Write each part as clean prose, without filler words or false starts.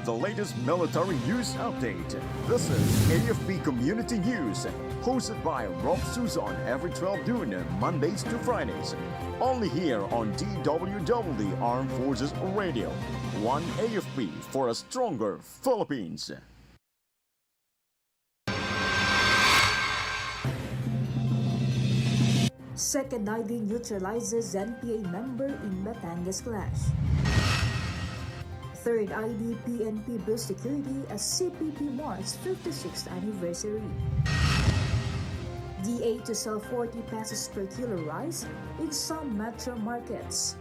the latest military news update. This is AFP Community News, hosted by Rob Susan every 12 noon, Mondays to Fridays. Only here on DWDD Armed Forces Radio. One AFP for a stronger Philippines. Second ID neutralizes NPA member in Batangas clash. Third ID PNP boosts security as CPP marks 56th anniversary. DA to sell 40 pesos per kilo rice in some metro markets.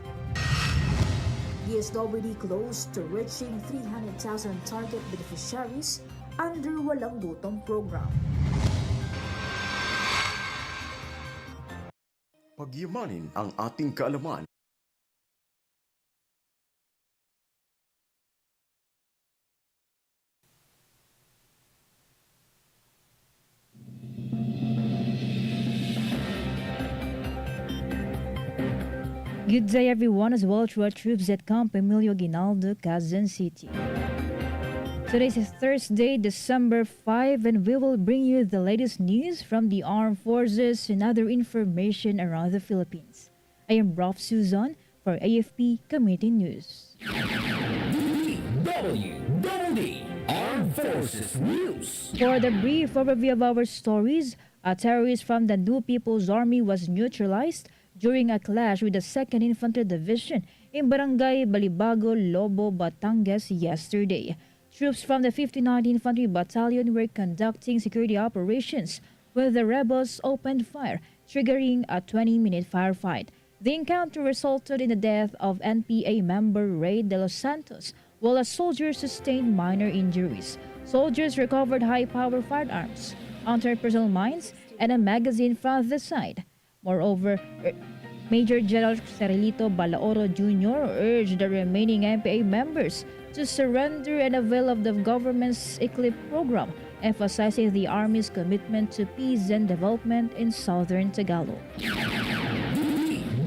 DSWD close to reaching 300,000 target beneficiaries under Walang Gutom program. Pagyamanin ang ating kaalaman. Good day everyone, as well to our troops at Camp Emilio Ginaldo, Quezon City. Today is Thursday, December 5, and we will bring you the latest news from the armed forces and other information around the Philippines. I am Rob Susan for AFP Community News. DWDD Armed Forces News. For the brief overview of our stories, a terrorist from the New People's Army was neutralized during a clash with the 2nd Infantry Division in Barangay Balibago, Lobo, Batangas yesterday. Troops from the 59th Infantry Battalion were conducting security operations when the rebels opened fire, triggering a 20-minute firefight. The encounter resulted in the death of NPA member Ray De Los Santos, while a soldier sustained minor injuries. Soldiers recovered high-powered firearms, anti-personnel mines, and a magazine from the site. Moreover, Major General Cerilito Balaoro Jr. urged the remaining NPA members to surrender and avail of the government's Eclipse program, emphasizing the Army's commitment to peace and development in southern Tagalog.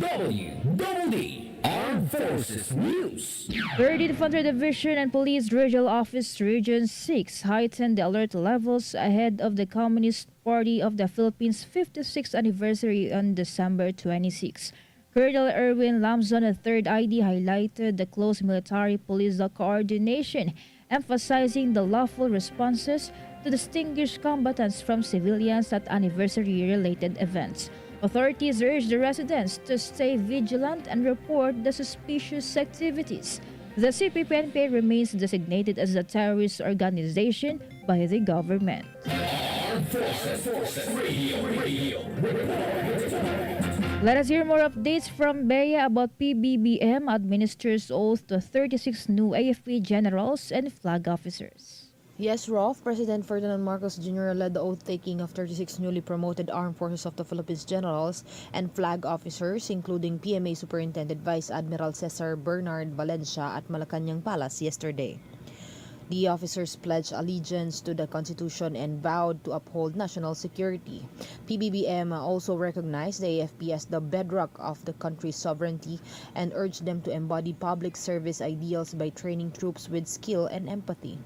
DWDD Armed Forces News. 3rd Infantry Division and Police Regional Office Region 6 heightened the alert levels ahead of the Communist Party of the Philippines' 56th anniversary on December 26. Colonel Erwin Lamzon of 3rd ID highlighted the close military-police coordination, emphasizing the lawful responses to distinguish combatants from civilians at anniversary-related events. Authorities urged the residents to stay vigilant and report the suspicious activities. The CPP-NPA remains designated as a terrorist organization by the government. Armed Forces Radio. Let us hear more updates from Bea about PBBM administers oath to 36 new AFP generals and flag officers. Yes, Rolf, President Ferdinand Marcos Jr. led the oath-taking of 36 newly promoted Armed Forces of the Philippines generals and flag officers, including PMA Superintendent Vice Admiral Cesar Bernard Valencia at Malacanang Palace yesterday. The officers pledged allegiance to the Constitution and vowed to uphold national security. PBBM also recognized the AFP as the bedrock of the country's sovereignty and urged them to embody public service ideals by training troops with skill and empathy.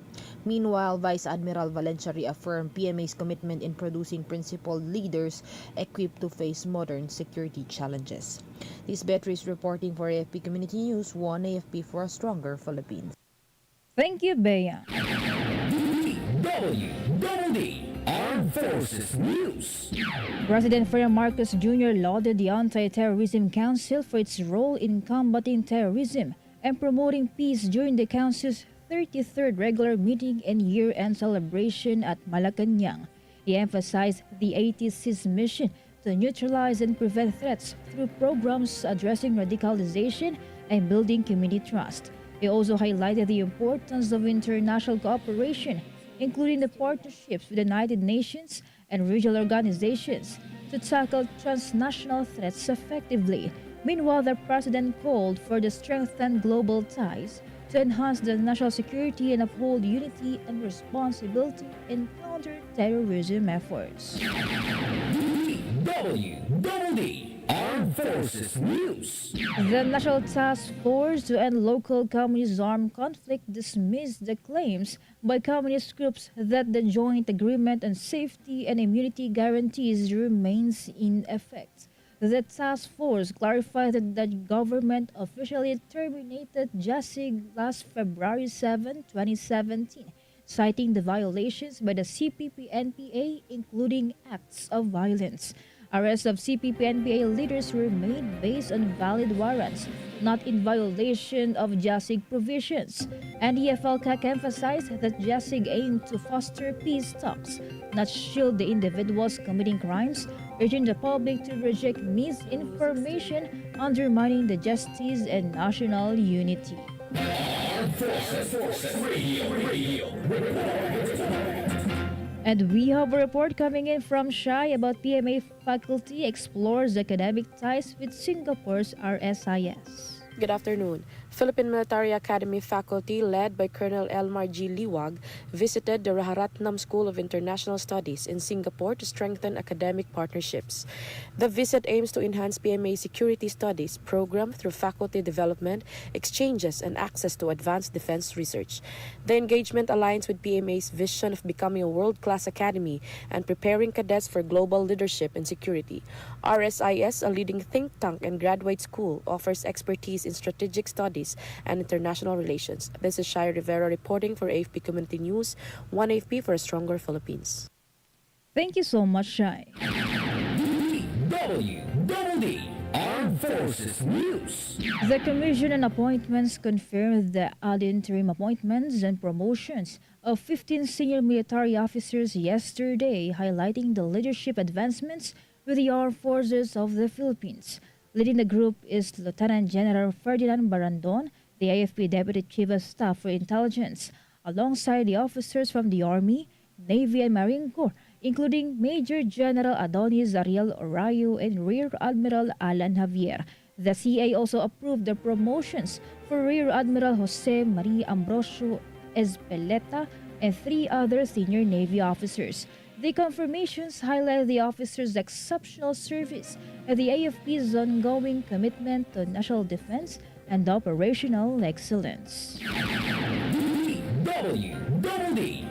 Meanwhile, Vice Admiral Valencia reaffirmed PMA's commitment in producing principled leaders equipped to face modern security challenges. This Betty is reporting for AFP Community News, one AFP for a stronger Philippines. Thank you, Bea. DWDD Armed Forces News. President Ferdinand Marcos Jr. lauded the Anti-Terrorism Council for its role in combating terrorism and promoting peace during the Council's 33rd regular meeting and year-end celebration at Malacanang. He emphasized the ATC's mission to neutralize and prevent threats through programs addressing radicalization and building community trust. He also highlighted the importance of international cooperation, including the partnerships with the United Nations and regional organizations to tackle transnational threats effectively. Meanwhile, the president called for the strengthened global ties to enhance the national security and uphold unity and responsibility in counter-terrorism efforts. DWDD Armed Armed Forces News. The National Task Force to End Local Communist Armed Conflict dismissed the claims by communist groups that the joint agreement on safety and immunity guarantees remains in effect. The task force clarified that the government officially terminated JASIG last February 7, 2017, citing the violations by the CPP-NPA, including acts of violence. Arrests of CPP-NPA leaders were made based on valid warrants, not in violation of JASIG provisions. NDFL-CAC emphasized that JASIG aimed to foster peace talks, not shield the individuals committing crimes, urging the public to reject misinformation undermining the justice and national unity. Armed Forces Radio. And we have a report coming in from Shai about PMA faculty explores academic ties with Singapore's RSIS. Good afternoon. Philippine Military Academy faculty led by Colonel Elmar G. Liwag visited the Rajaratnam School of International Studies in Singapore to strengthen academic partnerships. The visit aims to enhance PMA security studies program through faculty development, exchanges, and access to advanced defense research. The engagement aligns with PMA's vision of becoming a world-class academy and preparing cadets for global leadership and security. RSIS, a leading think tank and graduate school, offers expertise in strategic studies and international relations. This is Shai Rivera reporting for AFP Community News, one AFP for a stronger Philippines. Thank you so much, Shai. DWDD Armed Forces News. The Commission on Appointments confirmed the ad interim appointments and promotions of 15 senior military officers yesterday, highlighting the leadership advancements with the Armed Forces of the Philippines. Leading the group is Lieutenant General Ferdinand Barandon, the AFP Deputy Chief of Staff for Intelligence, alongside the officers from the Army, Navy, and Marine Corps, including Major General Adonis Ariel Orayo and Rear Admiral Alan Javier. The CA also approved the promotions for Rear Admiral Jose Maria Ambrosio Ezpeleta and 3 other senior Navy officers. The confirmations highlight the officers' exceptional service and the AFP's ongoing commitment to national defense and operational excellence. DWDD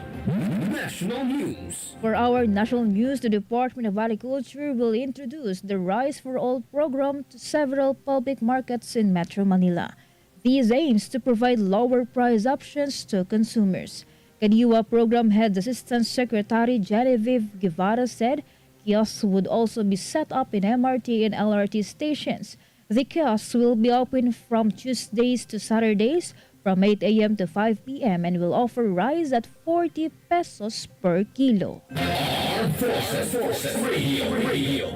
National News. For our national news, the Department of Agriculture will introduce the Rice for All program to several public markets in Metro Manila. These aims to provide lower price options to consumers. Kadiwa Program Head Assistant Secretary Genevieve Guevara said kiosks would also be set up in MRT and LRT stations. The kiosks will be open from Tuesdays to Saturdays from 8 a.m. to 5 p.m. and will offer rice at 40 pesos per kilo. Armed Forces Radio.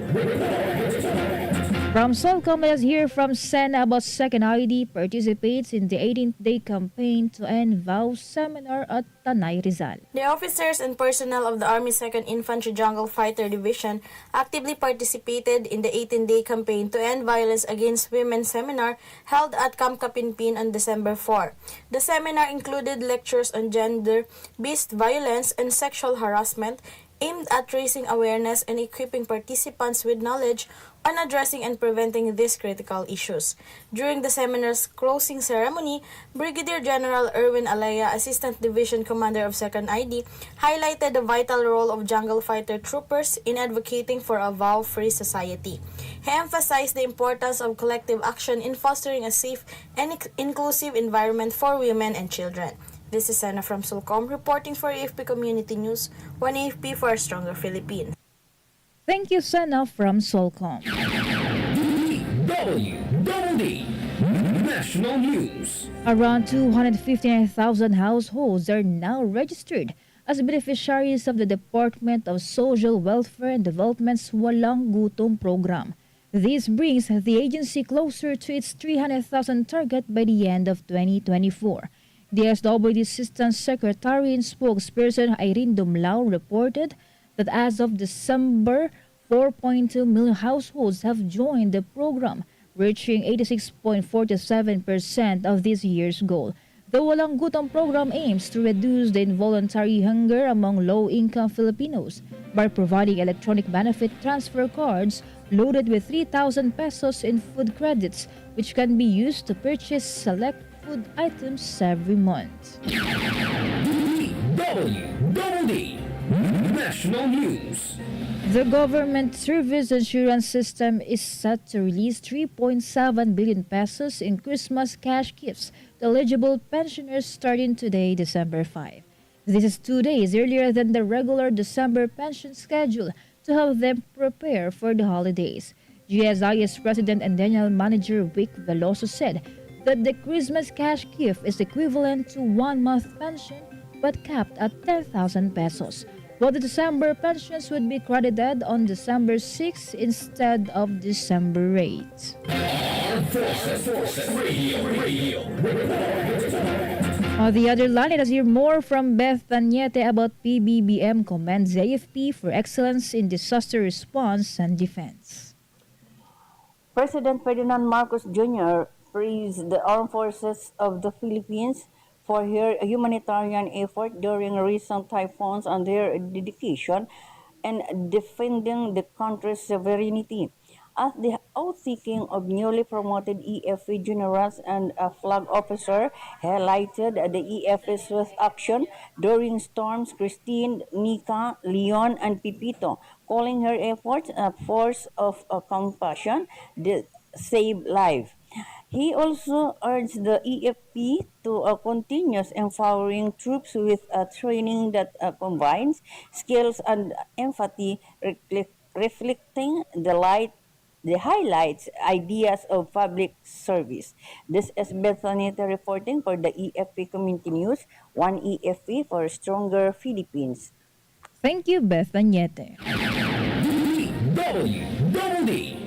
From Solcom, let's hear from Sena about Second ID participates in the 18th day campaign to end vows seminar at Tanay Rizal. The officers and personnel of the Army 2nd Infantry Jungle Fighter Division actively participated in the 18-day campaign to end violence against women seminar held at Camp Kapinpin on December 4. The seminar included lectures on gender-based violence and sexual harassment, aimed at raising awareness and equipping participants with knowledge on addressing and preventing these critical issues. During the seminar's closing ceremony, Brigadier General Erwin Alaya, Assistant Division Commander of 2nd ID, highlighted the vital role of jungle fighter troopers in advocating for a vow-free society. He emphasized the importance of collective action in fostering a safe and inclusive environment for women and children. This is Sana from Sulcom reporting for AFP Community News, one AFP for a stronger Philippines. Thank you, Sana from Solcom. DWDD National News. Around 259,000 households are now registered as beneficiaries of the Department of Social Welfare and Development's Walang Gutom program. This brings the agency closer to its 300,000 target by the end of 2024. The SWD Assistant Secretary and spokesperson Irene Dumlao reported that as of December, 4.2 million households have joined the program, reaching 86.47% of this year's goal. The Walang Gutom program aims to reduce the involuntary hunger among low-income Filipinos by providing electronic benefit transfer cards, loaded with 3,000 pesos in food credits, which can be used to purchase select food items every month. DWDD National News. The government service insurance system is set to release 3.7 billion pesos in Christmas cash gifts to eligible pensioners starting today, December 5. This is 2 days earlier than the regular December pension schedule to help them prepare for the holidays. GSIS President and General Manager Vic Veloso said that the Christmas cash gift is equivalent to 1 month pension but capped at 10,000 pesos, while the December pensions would be credited on December 6 instead of December 8. Armed Forces Radio. On the other line, let us hear more from Beth Tanyete about PBBM commends AFP for excellence in disaster response and defense. President Ferdinand Marcos Jr. praised the Armed Forces of the Philippines for their humanitarian effort during recent typhoons and their dedication in defending the country's sovereignty. At the outtaking of newly promoted AFP generals and a flag officer highlighted the AFP's swift action during storms Christine, Nika, Leon, and Pipito, calling her efforts a force of compassion that saved lives. He also urged the AFP to continue empowering troops with training that combines skills and empathy, reflecting the highlights ideas of public service. This is Bethany reporting for the AFP Community News, one AFP for stronger Philippines. Thank you, Beth Tanyete. DWDD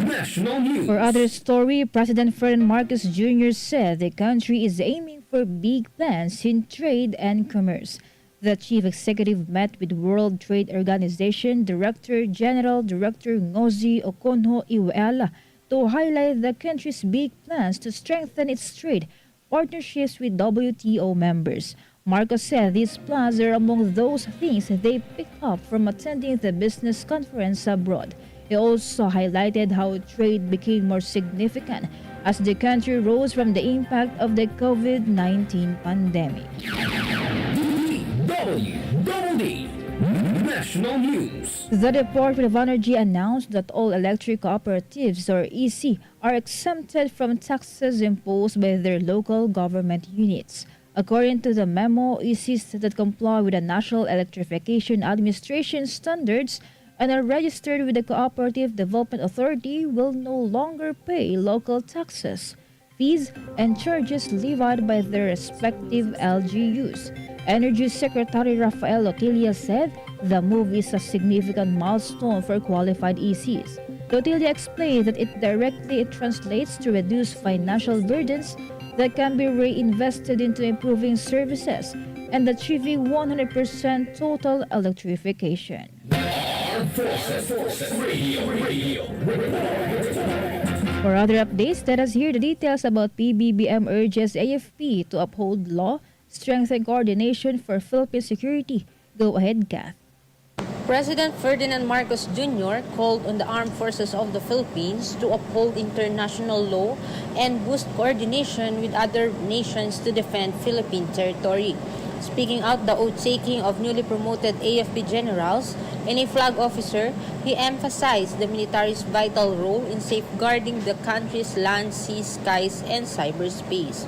National News. For other story, President Ferdinand Marcos Jr. said the country is aiming for big plans in trade and commerce. The chief executive met with World Trade Organization Director General Director Ngozi Okonjo-Iweala to highlight the country's big plans to strengthen its trade partnerships with WTO members. Marcos said these plans are among those things they picked up from attending the business conference abroad. He also highlighted how trade became more significant as the country rose from the impact of the COVID-19 pandemic. DWDD National News. The Department of Energy announced that all electric cooperatives, or EC, are exempted from taxes imposed by their local government units. According to the memo, ECs that comply with the National Electrification Administration standards and are registered with the Cooperative Development Authority will no longer pay local taxes, fees, and charges levied by their respective LGUs. Energy Secretary Rafael Lotilia said the move is a significant milestone for qualified ECs. Lotilia explained that it directly translates to reduced financial burdens that can be reinvested into improving services and achieving 100% total electrification. Armed Forces Radio. For other updates, let us hear the details about PBBM urges AFP to uphold law, strengthen coordination for Philippine security. Go ahead, Kath. President Ferdinand Marcos Jr. called on the Armed Forces of the Philippines to uphold international law and boost coordination with other nations to defend Philippine territory. Speaking out the outtaking of newly promoted AFP generals and a flag officer, he emphasized the military's vital role in safeguarding the country's land, sea, skies, and cyberspace.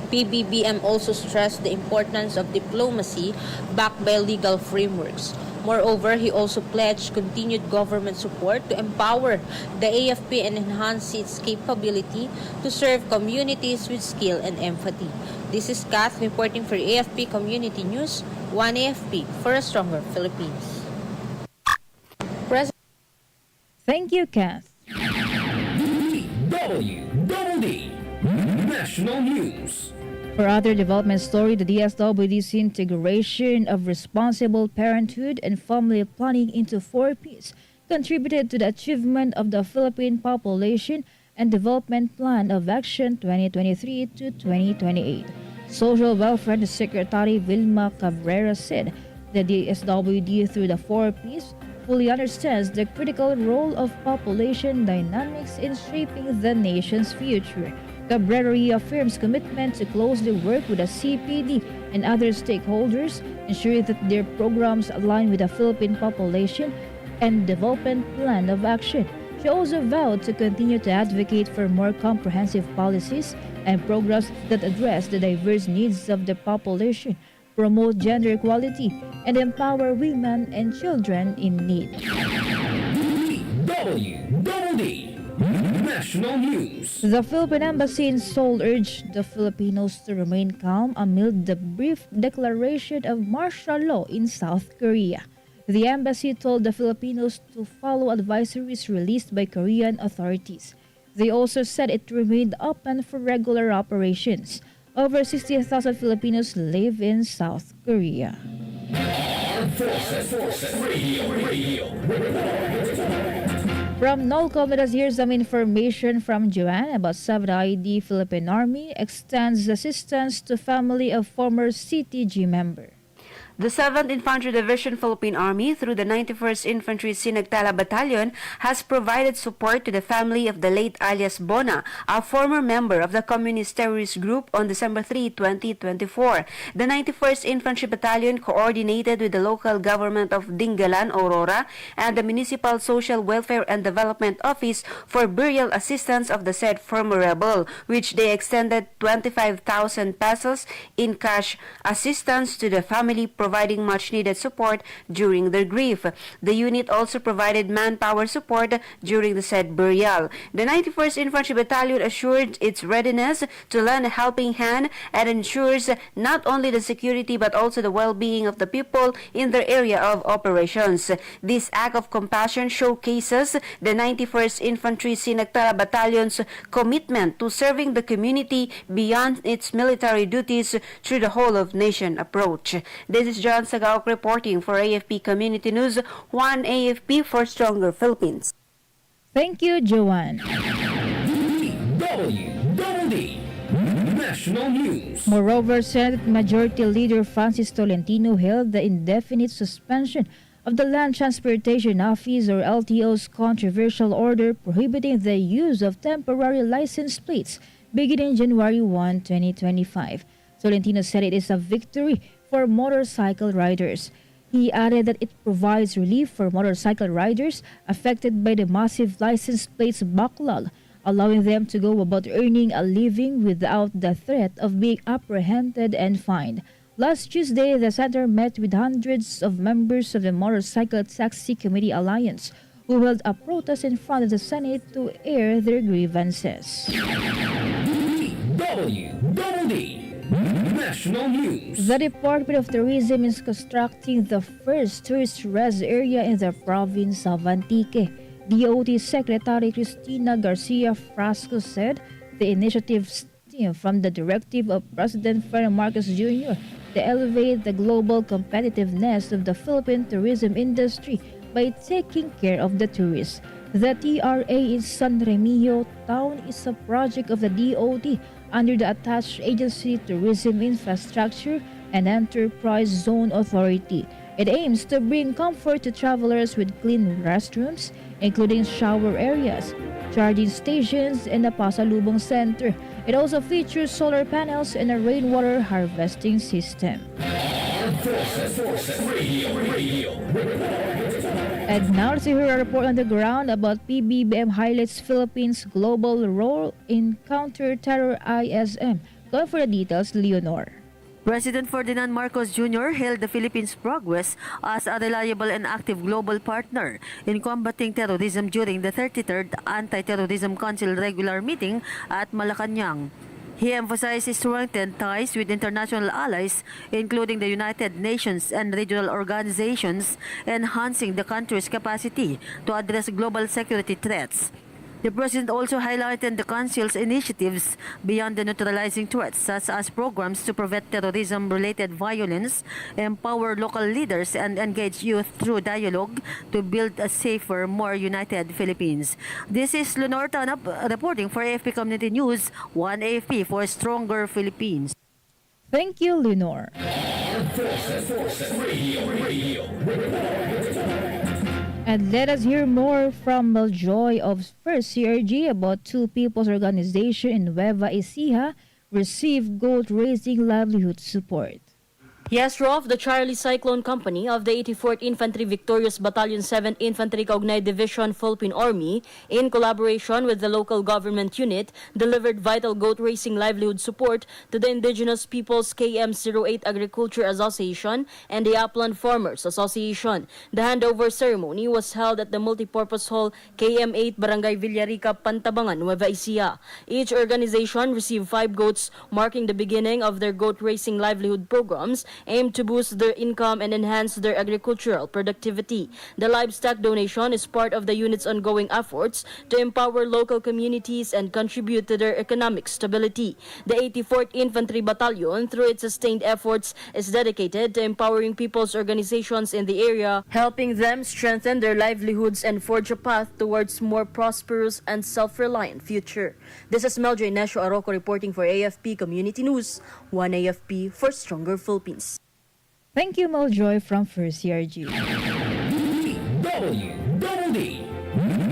PBBM also stressed the importance of diplomacy backed by legal frameworks. Moreover, he also pledged continued government support to empower the AFP and enhance its capability to serve communities with skill and empathy. This is Kath reporting for AFP Community News, one AFP for a stronger Philippines. Thank you, Kath. DWDD National News. For other development story, the DSWD's integration of responsible parenthood and family planning into 4Ps contributed to the achievement of the Philippine Population and Development Plan of Action 2023 to 2028. Social Welfare Secretary Vilma Cabrera said the DSWD through the 4Ps fully understands the critical role of population dynamics in shaping the nation's future. Cabrera reaffirms commitment to closely work with the CPD and other stakeholders, ensuring that their programs align with the Philippine population and development plan of action. She also vowed to continue to advocate for more comprehensive policies and programs that address the diverse needs of the population, promote gender equality, and empower women and children in need. DWDD National News. The Philippine Embassy in Seoul urged the Filipinos to remain calm amid the brief declaration of martial law in South Korea. The embassy told the Filipinos to follow advisories released by Korean authorities. They also said it remained open for regular operations. Over 60,000 Filipinos live in South Korea. Armed Forces Radio. From NOLCOM, let us hear some information from Joanne about 7th Philippine Army extends assistance to family of former CTG member. The 7th Infantry Division Philippine Army, through the 91st Infantry Sinagtala Battalion, has provided support to the family of the late alias Bona, a former member of the Communist Terrorist Group, on December 3, 2024. The 91st Infantry Battalion coordinated with the local government of Dingalan, Aurora, and the Municipal Social Welfare and Development Office for burial assistance of the said former rebel, which they extended 25,000 pesos in cash assistance to the family, providing much-needed support during their grief. The unit also provided manpower support during the said burial. The 91st Infantry Battalion assured its readiness to lend a helping hand and ensures not only the security but also the well-being of the people in their area of operations. This act of compassion showcases the 91st Infantry Sinagtala Battalion's commitment to serving the community beyond its military duties through the whole-of-nation approach. This is John Sagauk reporting for AFP Community News, 1 AFP for Stronger Philippines. Thank you, Joanne. DWDD National News. Moreover, Senate Majority Leader Francis Tolentino held the indefinite suspension of the Land Transportation Office or LTO's controversial order prohibiting the use of temporary license plates beginning January 1, 2025. Tolentino said it is a victory for motorcycle riders. He added that it provides relief for motorcycle riders affected by the massive license plates backlog, allowing them to go about earning a living without the threat of being apprehended and fined. Last Tuesday, the center met with hundreds of members of the Motorcycle Taxi Committee Alliance who held a protest in front of the Senate to air their grievances. DWDD National News. The Department of Tourism is constructing the first tourist rest area in the province of Antique. DOT Secretary Cristina Garcia Frasco said the initiative stemmed from the directive of President Ferdinand Marcos Jr. to elevate the global competitiveness of the Philippine tourism industry by taking care of the tourists. The TRA in San Remigio town is a project of the DOT under the attached agency Tourism Infrastructure and Enterprise Zone Authority. It aims to bring comfort to travelers with clean restrooms, including shower areas, charging stations, and a pasalubong center. It also features solar panels and a rainwater harvesting system. Armed Forces Radio. And now let's hear a report on the ground about PBBM highlights Philippines' global role in counter-terror ISM. Going for the details, Leonor. President Ferdinand Marcos Jr. hailed the Philippines' progress as a reliable and active global partner in combating terrorism during the 33rd Anti-Terrorism Council regular meeting at Malacanang. He emphasized strengthened ties with international allies, including the United Nations and regional organizations, enhancing the country's capacity to address global security threats. The President also highlighted the Council's initiatives beyond the neutralizing threats, such as programs to prevent terrorism-related violence, empower local leaders, and engage youth through dialogue to build a safer, more united Philippines. This is Lenore Tanap reporting for AFP Community News, 1 AFP for Stronger Philippines. Thank you, Lenore. Armed Forces Radio. And let us hear more from Maljoy of First CRG about two people's organization in Nueva Ecija received goat raising livelihood support. Yes, Rolf, the Charlie Cyclone Company of the 84th Infantry Victorious Battalion 7th Infantry Kaugnay Division Philippine Army, in collaboration with the local government unit, delivered vital goat racing livelihood support to the Indigenous Peoples KM08 Agriculture Association and the Upland Farmers Association. The handover ceremony was held at the multipurpose hall KM8 Barangay Villarica, Pantabangan, Nueva Ecija. Each organization received 5 goats, marking the beginning of their goat racing livelihood programs aimed to boost their income and enhance their agricultural productivity. The livestock donation is part of the unit's ongoing efforts to empower local communities and contribute to their economic stability. The 84th Infantry Battalion, through its sustained efforts, is dedicated to empowering people's organizations in the area, helping them strengthen their livelihoods and forge a path towards more prosperous and self-reliant future. This is Meljoy Nesho Arroco reporting for AFP Community News, 1 AFP for Stronger Philippines. Thank you, Maljoy from First CRG. DWDD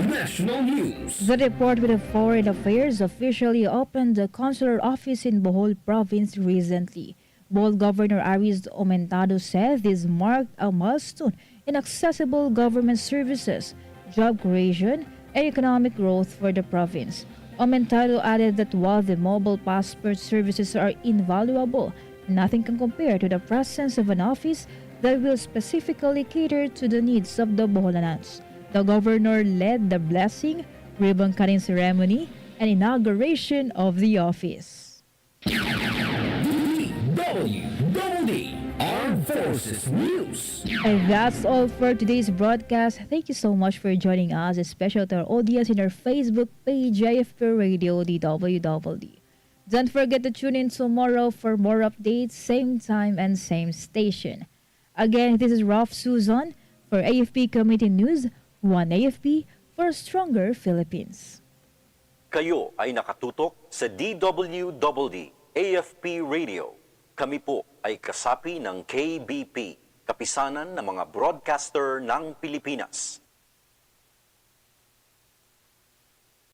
National News. The Department of Foreign Affairs officially opened the consular office in Bohol Province recently. Bohol Governor Aris Aumentado said this marked a milestone in accessible government services, job creation, and economic growth for the province. Aumentado added that while the mobile passport services are invaluable, nothing can compare to the presence of an office that will specifically cater to the needs of the Boholanans. The governor led the blessing, ribbon cutting ceremony, and inauguration of the office. DWDD Armed Forces News. And that's all for today's broadcast. Thank you so much for joining us, especially to our audience in our Facebook page, AFP Radio DWDD. Don't forget to tune in tomorrow for more updates, same time and same station. Again, this is Rolf Susan for AFP Community News, 1 AFP for a Stronger Philippines. Kayo ay nakatutok sa DWDD AFP Radio. Kami po ay kasapi ng KBP, Kapisanan ng mga Broadcaster ng Pilipinas.